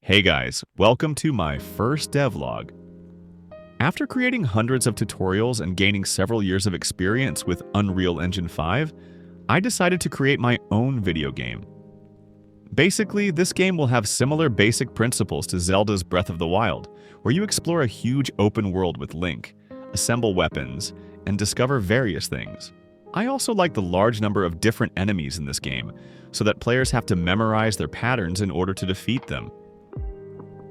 Hey guys, welcome to my first devlog. After creating hundreds of tutorials and gaining several years of experience with Unreal Engine 5, I decided to create my own video game. Basically, this game will have similar basic principles to Zelda's Breath of the Wild, where you explore a huge open world with Link, assemble weapons, and discover various things. I also like the large number of different enemies in this game, so that players have to memorize their patterns in order to defeat them.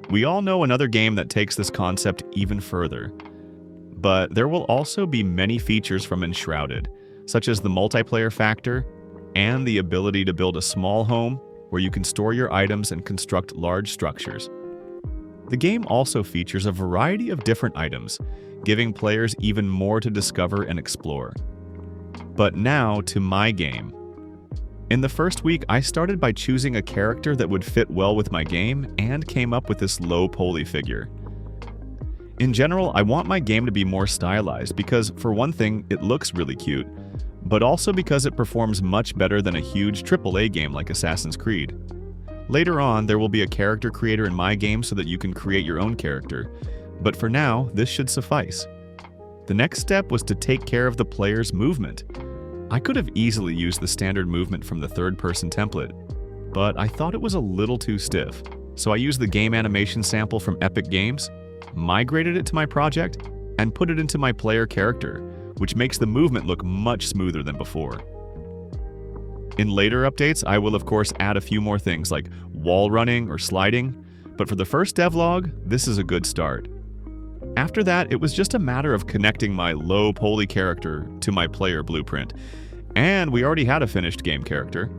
We all know another game that takes this concept even further. But there will also be many features from Enshrouded, such as the multiplayer factor and the ability to build a small home where you can store your items and construct large structures. The game also features a variety of different items, giving players even more to discover and explore. But now to my game. In the first week, I started by choosing a character that would fit well with my game and came up with this low-poly figure. In general, I want my game to be more stylized because, for one thing, it looks really cute, but also because it performs much better than a huge AAA game like Assassin's Creed. Later on, there will be a character creator in my game so that you can create your own character, but for now, this should suffice. The next step was to take care of the player's movement. I could have easily used the standard movement from the third-person template, but I thought it was a little too stiff. So I used the game animation sample from Epic Games, migrated it to my project, and put it into my player character, which makes the movement look much smoother than before. In later updates, I will of course add a few more things like wall running or sliding, but for the first devlog, this is a good start. After that, it was just a matter of connecting my low-poly character to my player blueprint, and we already had a finished game character.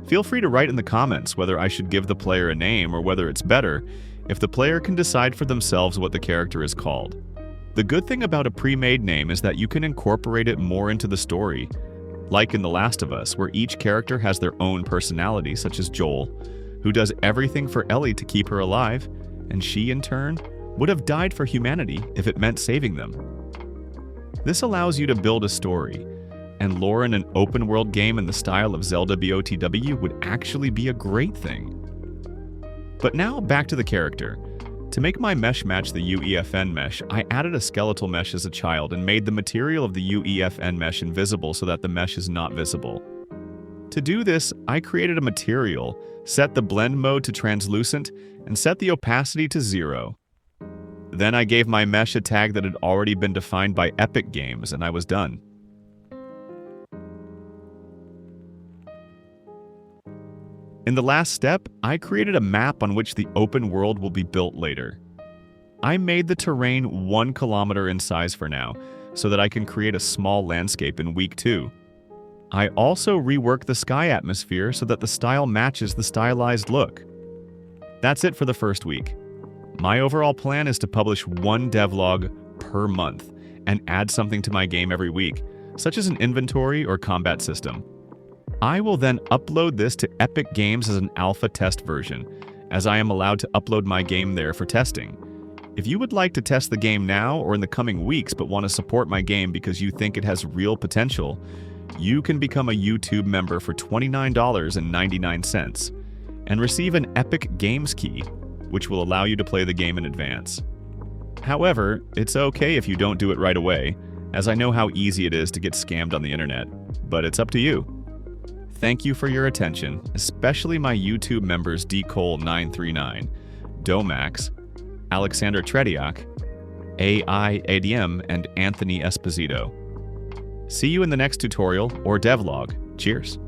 Feel free to write in the comments whether I should give the player a name or whether it's better if the player can decide for themselves what the character is called. The good thing about a pre-made name is that you can incorporate it more into the story, like in The Last of Us, where each character has their own personality, such as Joel, who does everything for Ellie to keep her alive, and she, in turn, would have died for humanity if it meant saving them. This allows you to build a story, and lore in an open-world game in the style of Zelda BOTW would actually be a great thing. But now back to the character. To make my mesh match the UEFN mesh, I added a skeletal mesh as a child and made the material of the UEFN mesh invisible so that the mesh is not visible. To do this, I created a material, set the blend mode to translucent, and set the opacity to 0. Then I gave my mesh a tag that had already been defined by Epic Games, and I was done. In the last step, I created a map on which the open world will be built later. I made the terrain 1 kilometer in size for now, so that I can create a small landscape in week 2. I also reworked the sky atmosphere so that the style matches the stylized look. That's it for the first week. My overall plan is to publish 1 devlog per month and add something to my game every week, such as an inventory or combat system. I will then upload this to Epic Games as an alpha test version, as I am allowed to upload my game there for testing. If you would like to test the game now or in the coming weeks but want to support my game because you think it has real potential, you can become a YouTube member for $29.99 and receive an Epic Games key, which will allow you to play the game in advance. However, it's okay if you don't do it right away, as I know how easy it is to get scammed on the internet, but it's up to you. Thank you for your attention, especially my YouTube members 𝐂𝐚𝐬𝐿939, Domax, Alexander Tretiak, 𝐴𝐼_ADM, and Anthony Esposito. See you in the next tutorial or devlog. Cheers!